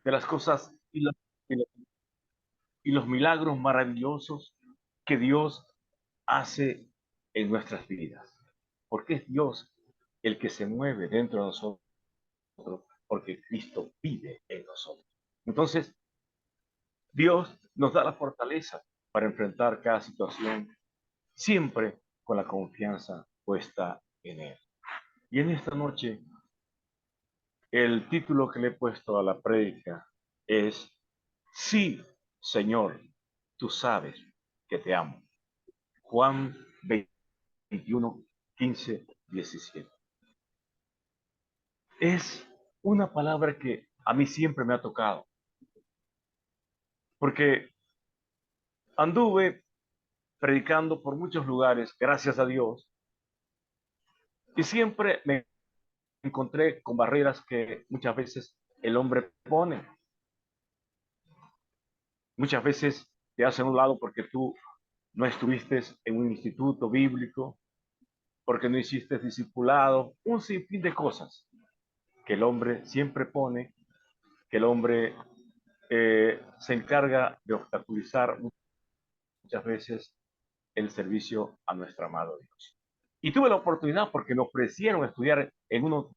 de las cosas y los milagros maravillosos que Dios hace en nuestras vidas. Porque es Dios el que se mueve dentro de nosotros, porque Cristo vive en nosotros. Entonces, Dios nos da la fortaleza para enfrentar cada situación, siempre con la confianza puesta en Él. Y en esta noche, el título que le he puesto a la prédica es: Sí, Señor, tú sabes que te amo. Juan 21, 15, 17. Es una palabra que a mí siempre me ha tocado, porque anduve predicando por muchos lugares, gracias a Dios, y siempre me encontré con barreras que muchas veces el hombre pone. Muchas veces te hacen a un lado porque tú no estuviste en un instituto bíblico, porque no hiciste discipulado, un sinfín de cosas que el hombre siempre pone, que el hombre se encarga de obstaculizar muchas veces el servicio a nuestro amado Dios. Y tuve la oportunidad porque me ofrecieron estudiar en uno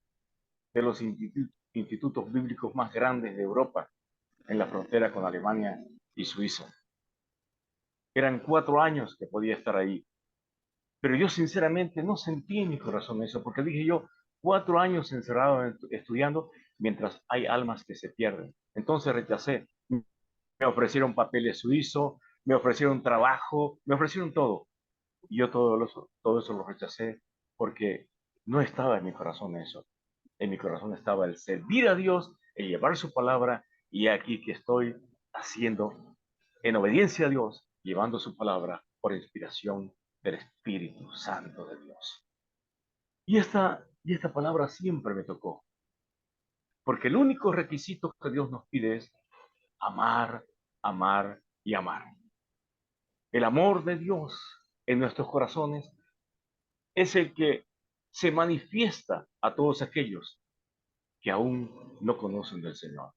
de los institutos bíblicos más grandes de Europa, en la frontera con Alemania y Suiza. Eran 4 años que podía estar ahí. Pero yo sinceramente no sentí en mi corazón eso, porque dije yo, 4 años encerrado estudiando mientras hay almas que se pierden. Entonces rechacé. Me ofrecieron papeles suizos, me ofrecieron trabajo, me ofrecieron todo. Y yo todo eso lo rechacé porque no estaba en mi corazón eso. En mi corazón estaba el servir a Dios, el llevar su palabra, y aquí que estoy haciendo en obediencia a Dios, llevando su palabra por inspiración del Espíritu Santo de Dios. Y esta palabra siempre me tocó, porque el único requisito que Dios nos pide es amar, amar y amar. El amor de Dios en nuestros corazones es el que se manifiesta a todos aquellos que aún no conocen del Señor.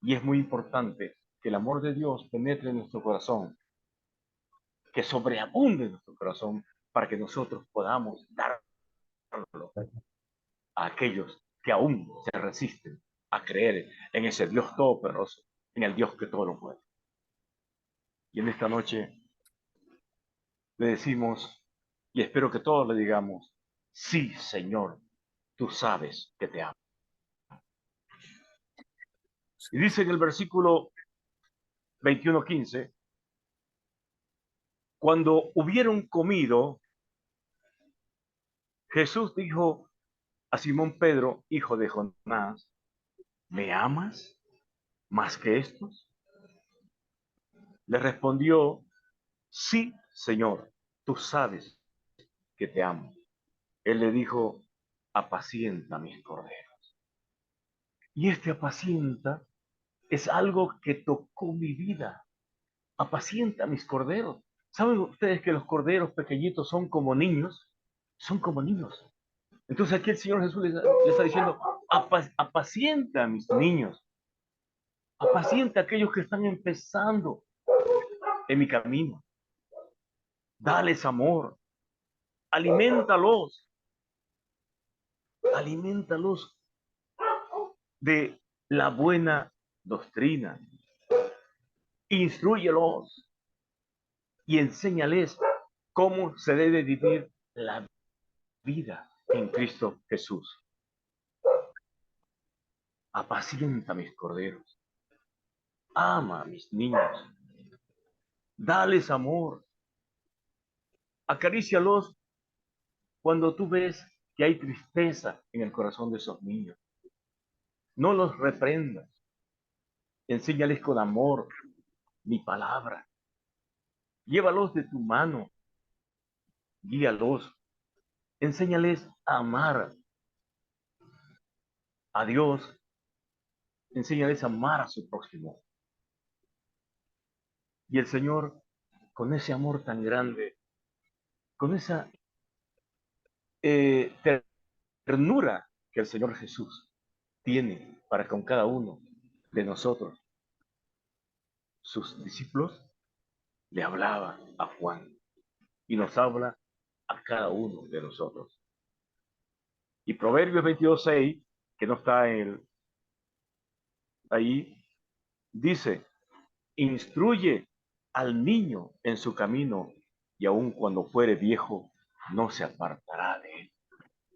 Y es muy importante que el amor de Dios penetre en nuestro corazón, que sobreabunde en nuestro corazón, para que nosotros podamos darlo a aquellos que aún se resisten a creer en ese Dios todopoderoso, en el Dios que todo lo puede. Y en esta noche le decimos, y espero que todos le digamos: sí, Señor, tú sabes que te amo. Y dice en el versículo 21:15: cuando hubieron comido, Jesús dijo a Simón Pedro, hijo de Jonás: ¿me amas más que estos? Le respondió: sí, Señor, tú sabes que te amo. Él le dijo: apacienta mis corderos. Y este apacienta es algo que tocó mi vida. Apacienta mis corderos. ¿Saben ustedes que los corderos pequeñitos son como niños? Son como niños. Entonces aquí el Señor Jesús le está diciendo: apacienta a mis niños, apacienta a aquellos que están empezando en mi camino, dales amor, alimentalos, alimentalos de la buena doctrina, instruyelos y enséñales cómo se debe vivir la vida en Cristo Jesús. Apacienta a mis corderos, ama a mis niños, dales amor, acarícialos cuando tú ves que hay tristeza en el corazón de esos niños. No los reprendas, enséñales con amor mi palabra, llévalos de tu mano, guíalos, enséñales a amar a Dios, enséñales a amar a su próximo. Y el Señor, con ese amor tan grande, con esa ternura que el Señor Jesús tiene para con cada uno, de nosotros, sus discípulos, le hablaba a Juan y nos habla a cada uno de nosotros. Y Proverbios 22:6, que no está ahí, dice, instruye al niño en su camino y aun cuando fuere viejo, no se apartará de él.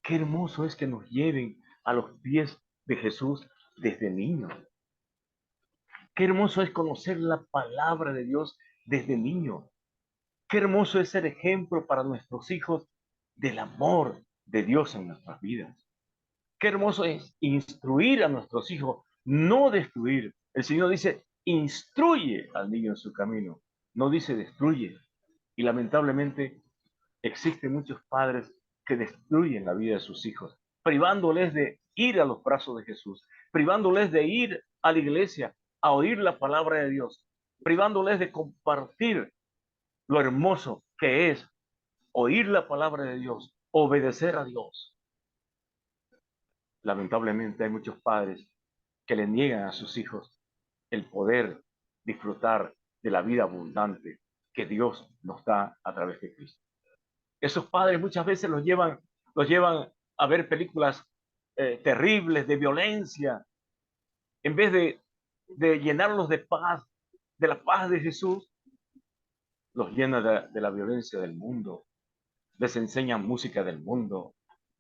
Qué hermoso es que nos lleven a los pies de Jesús desde niños. Qué hermoso es conocer la palabra de Dios desde niños. Qué hermoso es ser ejemplo para nuestros hijos del amor de Dios en nuestras vidas. Qué hermoso es instruir a nuestros hijos, no destruir. El Señor dice, instruye al niño en su camino, no dice destruye. Y lamentablemente existen muchos padres que destruyen la vida de sus hijos, privándoles de ir a los brazos de Jesús, privándoles de ir a la iglesia a oír la palabra de Dios, privándoles de compartir lo hermoso que es oír la palabra de Dios, obedecer a Dios. Lamentablemente hay muchos padres que le niegan a sus hijos el poder disfrutar de la vida abundante que Dios nos da a través de Cristo. Esos padres muchas veces los llevan a ver películas terribles de violencia, en vez de llenarlos de paz, de la paz de Jesús, los llena de la violencia del mundo, les enseñan música del mundo,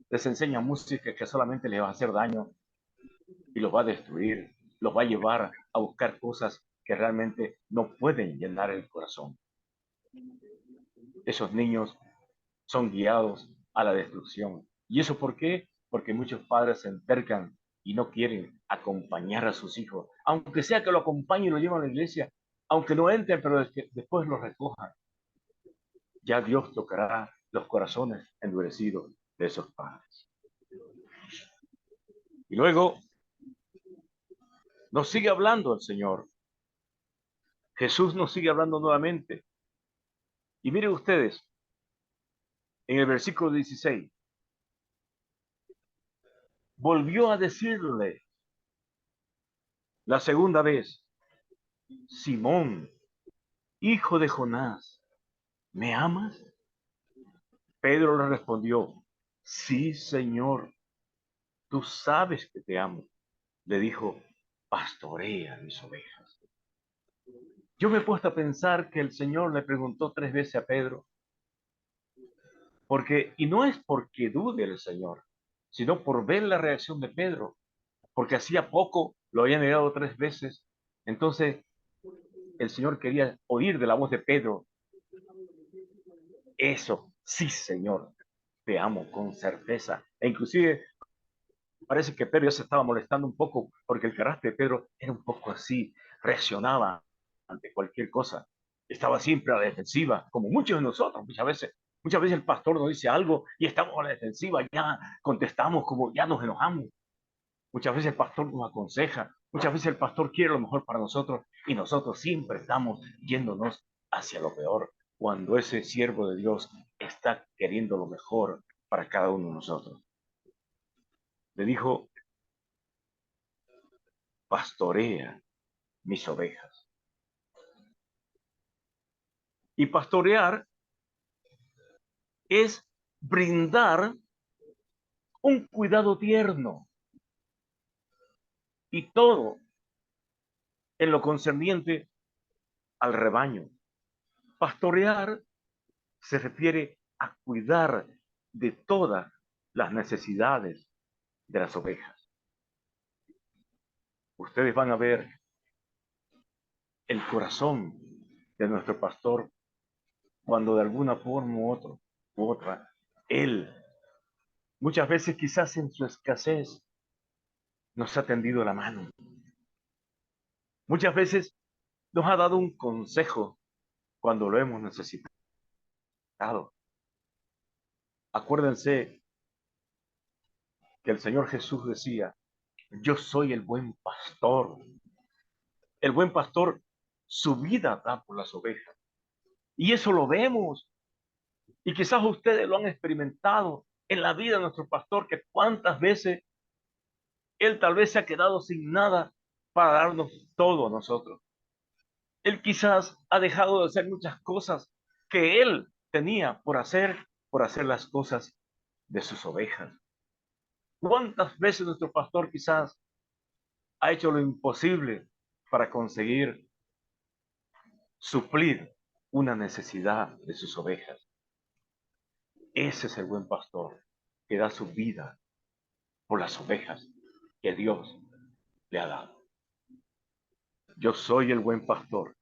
les enseñan música que solamente les va a hacer daño y los va a destruir, los va a llevar a buscar cosas que realmente no pueden llenar el corazón. Esos niños son guiados a la destrucción. ¿Y eso por qué? Porque muchos padres se entercan y no quieren acompañar a sus hijos, aunque sea que lo acompañen y lo lleven a la iglesia, aunque no entren, pero después lo recojan. Ya Dios tocará los corazones endurecidos de esos padres. Y luego nos sigue hablando el Señor. Jesús nos sigue hablando nuevamente. Y miren ustedes, en el versículo 16, volvió a decirle la segunda vez, Simón, hijo de Jonás, ¿me amas? Pedro le respondió, sí, Señor, tú sabes que te amo. Le dijo, pastorea mis ovejas. Yo me he puesto a pensar que el Señor le preguntó 3 veces a Pedro, y no es porque dude el Señor, sino por ver la reacción de Pedro, porque hacía poco lo había negado 3 veces. Entonces el Señor quería oír de la voz de Pedro, eso, sí, Señor, te amo con certeza. E inclusive parece que Pedro ya se estaba molestando un poco porque el carácter de Pedro era un poco así, reaccionaba ante cualquier cosa, estaba siempre a la defensiva, como muchos de nosotros muchas veces el pastor nos dice algo y estamos a la defensiva, ya contestamos como ya nos enojamos. Muchas veces el pastor nos aconseja, muchas veces el pastor quiere lo mejor para nosotros y nosotros siempre estamos yéndonos hacia lo peor, cuando ese siervo de Dios está queriendo lo mejor para cada uno de nosotros. Le dijo, pastorea mis ovejas. Y pastorear es brindar un cuidado tierno y todo en lo concerniente al rebaño. Pastorear se refiere a cuidar de todas las necesidades de las ovejas. Ustedes van a ver el corazón de nuestro pastor cuando de alguna forma u otra, él, muchas veces quizás en su escasez, nos ha tendido la mano. Muchas veces nos ha dado un consejo cuando lo hemos necesitado. Acuérdense que el Señor Jesús decía, yo soy el buen pastor. El buen pastor su vida da por las ovejas. Y eso lo vemos. Y quizás ustedes lo han experimentado en la vida de nuestro pastor, que cuántas veces él tal vez se ha quedado sin nada, para darnos todo a nosotros. Él quizás ha dejado de hacer muchas cosas que él tenía por hacer las cosas de sus ovejas. ¿Cuántas veces nuestro pastor quizás ha hecho lo imposible para conseguir suplir una necesidad de sus ovejas? Ese es el buen pastor que da su vida por las ovejas que Dios le ha dado. Yo soy el buen pastor.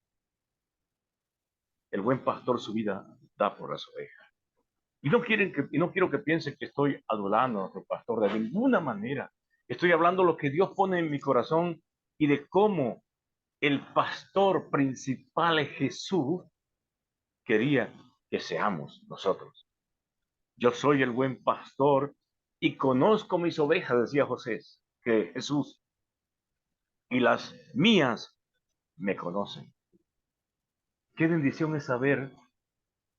El buen pastor su vida da por las ovejas. Y no quiero que piensen que estoy adulando a nuestro pastor de ninguna manera. Estoy hablando lo que Dios pone en mi corazón y de cómo el pastor principal es Jesús quería que seamos nosotros. Yo soy el buen pastor y conozco mis ovejas, decía Jesús, y las mías me conocen. Qué bendición es saber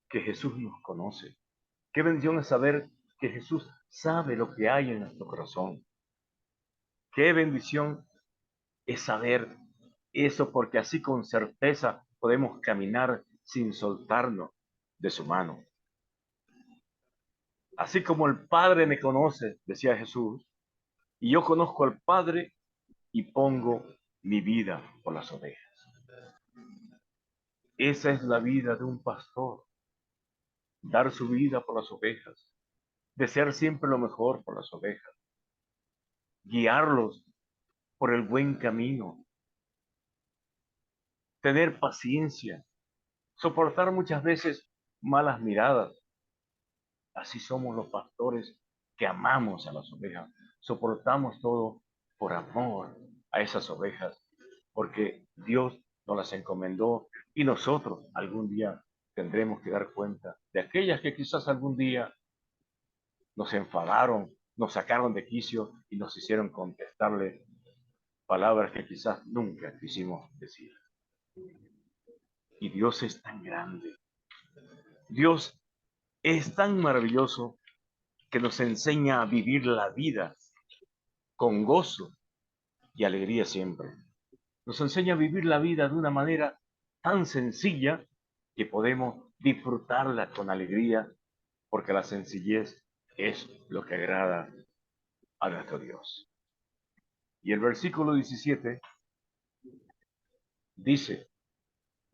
que Jesús nos conoce. Qué bendición es saber que Jesús sabe lo que hay en nuestro corazón. Qué bendición es saber eso, porque así con certeza podemos caminar sin soltarnos de su mano. Así como el Padre me conoce, decía Jesús, y yo conozco al Padre y pongo mi vida por las ovejas. Esa es la vida de un pastor, dar su vida por las ovejas, desear siempre lo mejor por las ovejas, guiarlos por el buen camino, tener paciencia, soportar muchas veces malas miradas. Así somos los pastores que amamos a las ovejas. Soportamos todo por amor a esas ovejas, porque Dios nos las encomendó y nosotros algún día tendremos que dar cuenta de aquellas que quizás algún día nos enfadaron, nos sacaron de quicio y nos hicieron contestarle palabras que quizás nunca quisimos decir. Y Dios es tan grande, Dios es tan maravilloso que nos enseña a vivir la vida con gozo y alegría siempre. Nos enseña a vivir la vida de una manera tan sencilla que podemos disfrutarla con alegría, porque la sencillez es lo que agrada a nuestro Dios. Y el versículo 17 dice,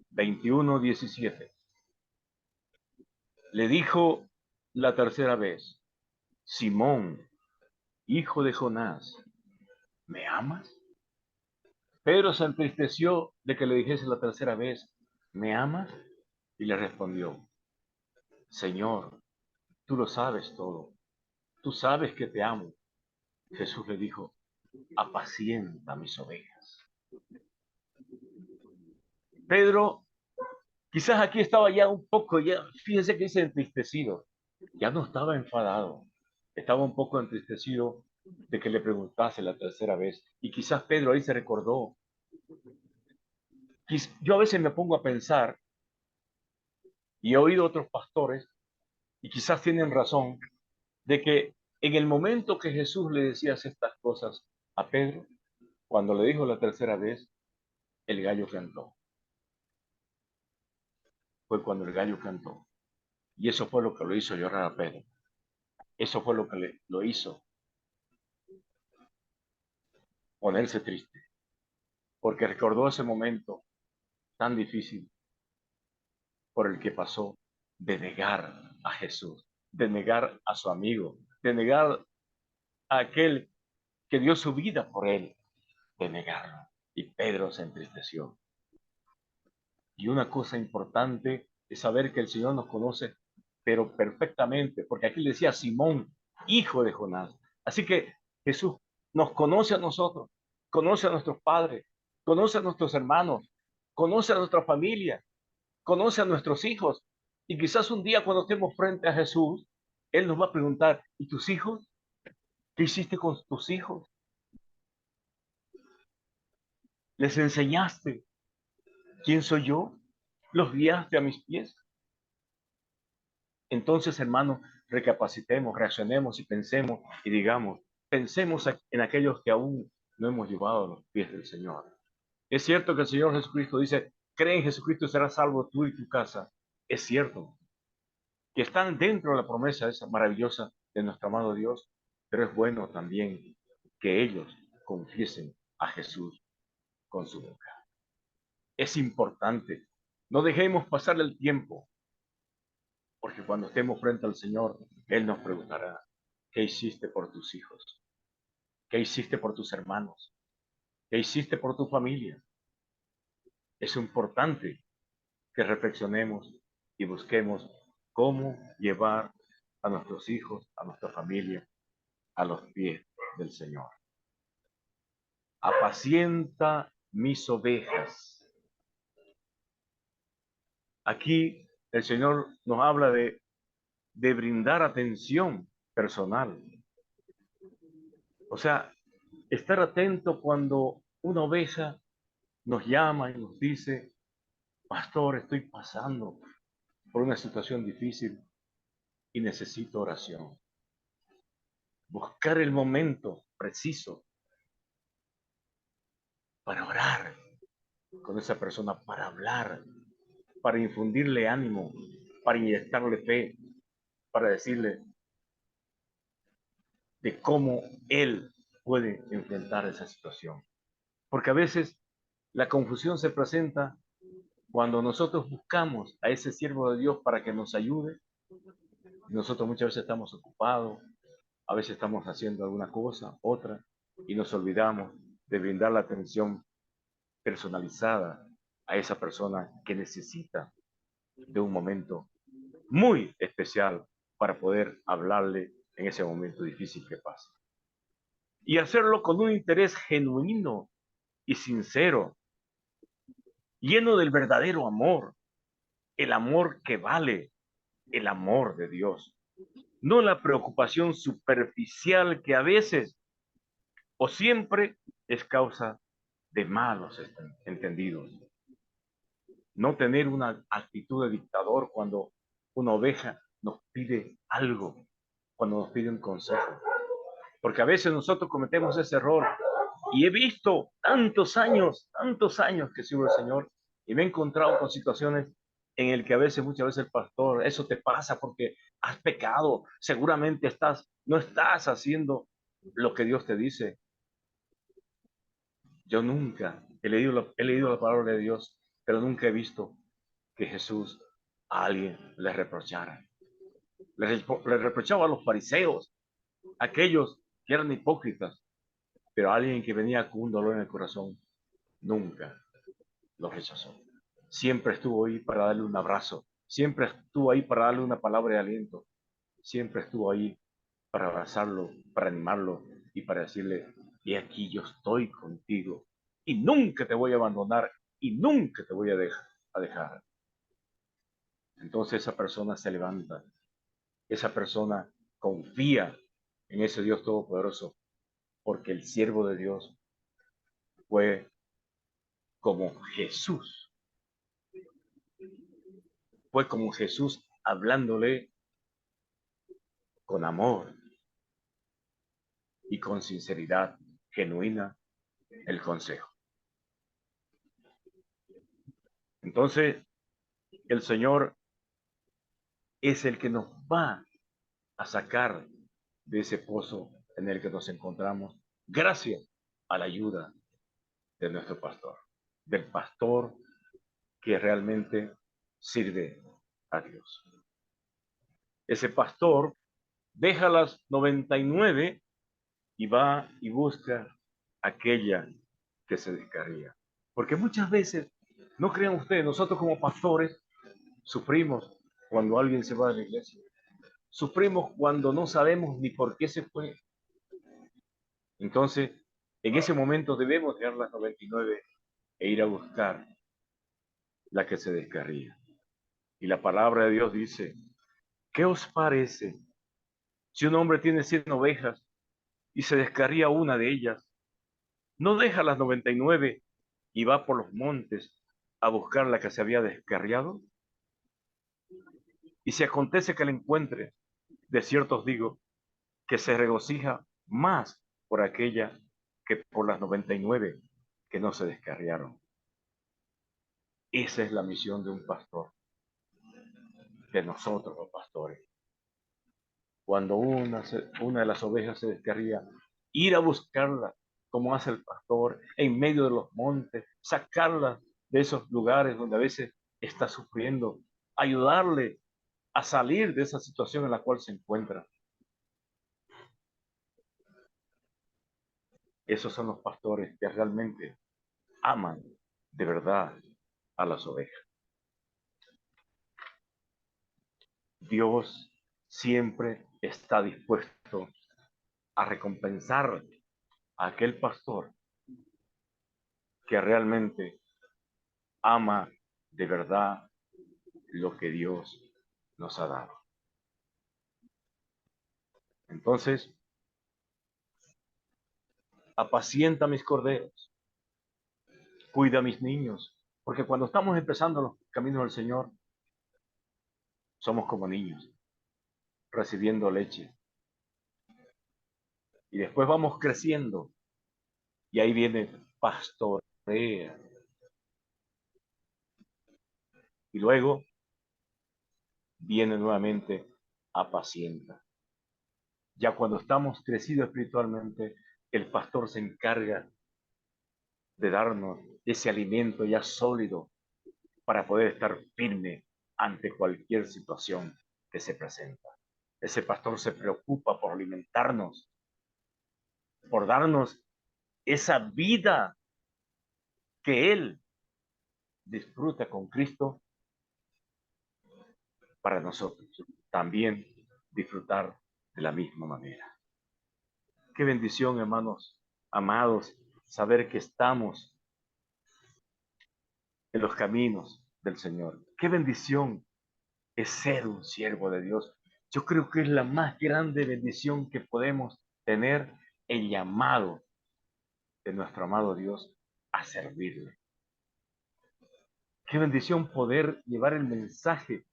21:17, le dijo la tercera vez, Simón, hijo de Jonás, ¿me amas? Pedro se entristeció de que le dijese la tercera vez, ¿me amas? Y le respondió, Señor, tú lo sabes todo, tú sabes que te amo. Jesús le dijo, apacienta mis ovejas. Pedro, quizás aquí estaba ya un poco, ya, fíjense que dice entristecido, ya no estaba enfadado, estaba un poco entristecido de que le preguntase la tercera vez. Y quizás Pedro ahí se recordó. Yo a veces me pongo a pensar, y he oído otros pastores, y quizás tienen razón, de que en el momento que Jesús le decía estas cosas a Pedro, cuando le dijo la tercera vez, el gallo cantó. Fue cuando el gallo cantó. Y eso fue lo que lo hizo llorar a Pedro. Eso fue lo que lo hizo ponerse triste. Porque recordó ese momento tan difícil por el que pasó de negar a Jesús, de negar a su amigo, de negar a aquel que dio su vida por él, de negarlo. Y Pedro se entristeció. Y una cosa importante es saber que el Señor nos conoce, pero perfectamente, porque aquí le decía Simón, hijo de Jonás. Así que Jesús nos conoce a nosotros, conoce a nuestros padres, conoce a nuestros hermanos, conoce a nuestra familia, conoce a nuestros hijos. Y quizás un día cuando estemos frente a Jesús, Él nos va a preguntar, ¿y tus hijos? ¿Qué hiciste con tus hijos? ¿Les enseñaste quién soy yo? ¿Los guiaste a mis pies? Entonces, hermanos, recapacitemos, reaccionemos y pensemos y digamos, pensemos en aquellos que aún no hemos llevado a los pies del Señor. Es cierto que el Señor Jesucristo dice, cree en Jesucristo y serás salvo tú y tu casa. Es cierto que están dentro de la promesa esa maravillosa de nuestro amado Dios, pero es bueno también que ellos confiesen a Jesús con su boca. Es importante. No dejemos pasar el tiempo, porque cuando estemos frente al Señor, Él nos preguntará, ¿qué hiciste por tus hijos? ¿Qué hiciste por tus hermanos? ¿Qué hiciste por tu familia? Es importante que reflexionemos y busquemos cómo llevar a nuestros hijos, a nuestra familia, a los pies del Señor. Apacienta mis ovejas. Aquí el Señor nos habla de brindar atención personal. O sea, estar atento cuando una oveja nos llama y nos dice, pastor, estoy pasando por una situación difícil y necesito oración. Buscar el momento preciso para orar con esa persona, para hablar, para infundirle ánimo, para inyectarle fe, para decirle de cómo él puede enfrentar esa situación. Porque a veces la confusión se presenta cuando nosotros buscamos a ese siervo de Dios para que nos ayude. Nosotros muchas veces estamos ocupados, a veces estamos haciendo alguna cosa, otra, y nos olvidamos de brindar la atención personalizada a esa persona que necesita de un momento muy especial para poder hablarle en ese momento difícil que pasa. Y hacerlo con un interés genuino y sincero, lleno del verdadero amor, el amor que vale, el amor de Dios, no la preocupación superficial que a veces o siempre es causa de malos entendidos. No tener una actitud de dictador cuando una oveja nos pide algo, cuando nos pide un consejo. Porque a veces nosotros cometemos ese error. Y he visto tantos años que sirvo al Señor y me he encontrado con situaciones en el que a veces, muchas veces el pastor, eso te pasa porque has pecado, seguramente no estás haciendo lo que Dios te dice. Yo nunca he leído la palabra de Dios, pero nunca he visto que Jesús a alguien le reprochara. Le reprochaba a los fariseos, aquellos que eran hipócritas, pero a alguien que venía con un dolor en el corazón, nunca lo rechazó. Siempre estuvo ahí para darle un abrazo, siempre estuvo ahí para darle una palabra de aliento, siempre estuvo ahí para abrazarlo, para animarlo y para decirle, y aquí yo estoy contigo y nunca te voy a abandonar y nunca te voy a dejar. Entonces esa persona se levanta, esa persona confía en ese Dios todopoderoso, porque el siervo de Dios fue como Jesús, fue como Jesús hablándole con amor y con sinceridad genuina el consejo. Entonces, el Señor es el que nos va a sacar de ese pozo en el que nos encontramos, gracias a la ayuda de nuestro pastor, del pastor que realmente sirve a Dios. Ese pastor deja las 99 y va y busca aquella que se descarría. Porque muchas veces, no crean ustedes, nosotros como pastores sufrimos cuando alguien se va de la iglesia. Sufrimos cuando no sabemos ni por qué se fue. Entonces, en ese momento debemos dejar las 99 e ir a buscar la que se descarría. Y la palabra de Dios dice, ¿qué os parece si un hombre tiene 100 ovejas y se descarría una de ellas? ¿No deja las 99 y va por los montes a buscar la que se había descarriado? Y si acontece que la encuentre, de cierto os digo, que se regocija más por aquella que por las 99 que no se descarriaron. Esa es la misión de un pastor, de nosotros los pastores. Cuando una de las ovejas se descarría, ir a buscarla, como hace el pastor, en medio de los montes, sacarla de esos lugares donde a veces está sufriendo, ayudarle a salir de esa situación en la cual se encuentra. Esos son los pastores que realmente aman de verdad a las ovejas. Dios siempre está dispuesto a recompensar a aquel pastor que realmente ama de verdad lo que Dios nos ha dado. Entonces, apacienta mis corderos, cuida a mis niños, porque cuando estamos empezando los caminos del Señor, somos como niños, recibiendo leche. Y después vamos creciendo, y ahí viene pastorea. Y luego viene nuevamente apacienta. Ya cuando estamos crecidos espiritualmente, el pastor se encarga de darnos ese alimento ya sólido para poder estar firme ante cualquier situación que se presenta. Ese pastor se preocupa por alimentarnos, por darnos esa vida que él disfruta con Cristo para nosotros. También disfrutar de la misma manera. Qué bendición, hermanos, amados, saber que estamos en los caminos del Señor. Qué bendición es ser un siervo de Dios. Yo creo que es la más grande bendición que podemos tener, el llamado de nuestro amado Dios a servirle. Qué bendición poder llevar el mensaje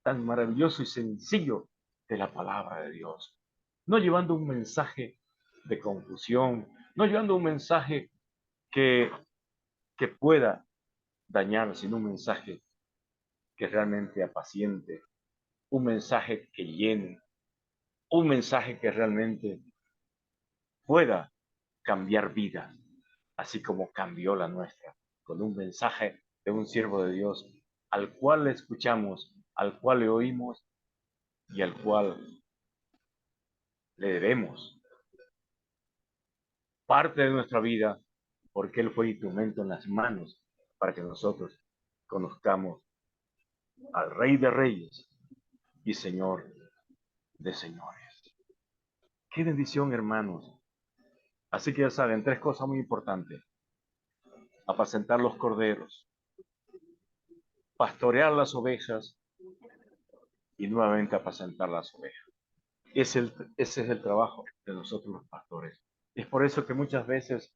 tan maravilloso y sencillo de la palabra de Dios. No llevando un mensaje de confusión, no llevando un mensaje que, que pueda dañar, sino un mensaje que realmente apaciente, un mensaje que llene, un mensaje que realmente pueda cambiar vidas, así como cambió la nuestra, con un mensaje de un siervo de Dios al cual le escuchamos, al cual le oímos y al cual le debemos parte de nuestra vida, porque Él fue instrumento en las manos para que nosotros conozcamos al Rey de Reyes y Señor de Señores. Qué bendición, hermanos. Así que ya saben, tres cosas muy importantes: apacentar los corderos, pastorear las ovejas y nuevamente apacentar las ovejas. Ese es el trabajo de nosotros los pastores. Es por eso que muchas veces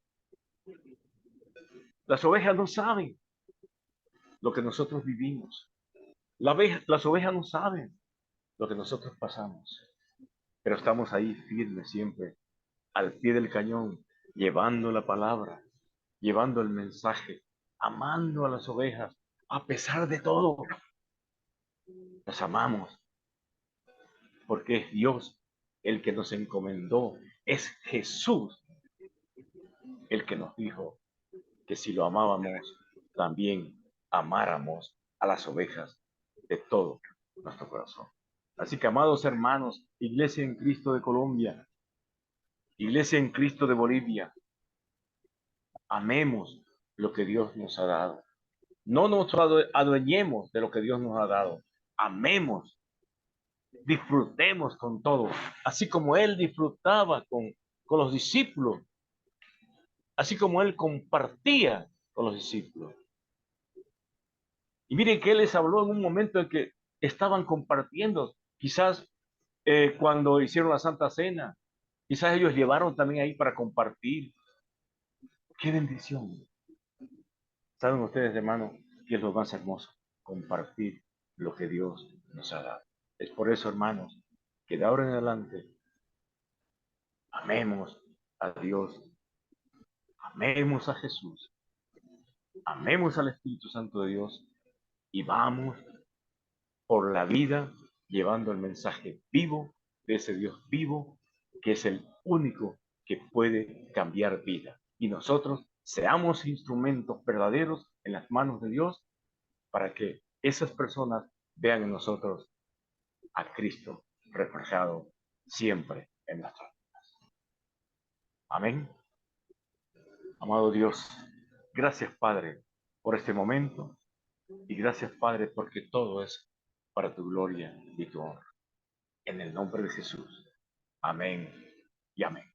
las ovejas no saben lo que nosotros vivimos. Las ovejas no saben lo que nosotros pasamos, pero estamos ahí firmes siempre, al pie del cañón, llevando la palabra, llevando el mensaje, amando a las ovejas, a pesar de todo. Las amamos, porque es Dios el que nos encomendó, es Jesús el que nos dijo que si lo amábamos, también amáramos a las ovejas de todo nuestro corazón. Así que, amados hermanos, Iglesia en Cristo de Colombia, Iglesia en Cristo de Bolivia, amemos lo que Dios nos ha dado. No nos adueñemos de lo que Dios nos ha dado. Amemos, disfrutemos con todo, así como Él disfrutaba con los discípulos, así como Él compartía con los discípulos. Y miren que Él les habló en un momento en que estaban compartiendo, quizás cuando hicieron la Santa Cena, quizás ellos llevaron también ahí para compartir. ¡Qué bendición! ¿Saben ustedes, hermano, qué es lo más hermoso? Compartir lo que Dios nos ha dado. Es por eso, hermanos, que de ahora en adelante amemos a Dios amemos a Jesús, amemos al Espíritu Santo de Dios y vamos por la vida llevando el mensaje vivo de ese Dios vivo que es el único que puede cambiar vida. Y nosotros seamos instrumentos verdaderos en las manos de Dios para que esas personas vean en nosotros a Cristo reflejado siempre en nuestras vidas. Amén. Amado Dios, gracias Padre por este momento y gracias Padre porque todo es para tu gloria y tu honra. En el nombre de Jesús. Amén y amén.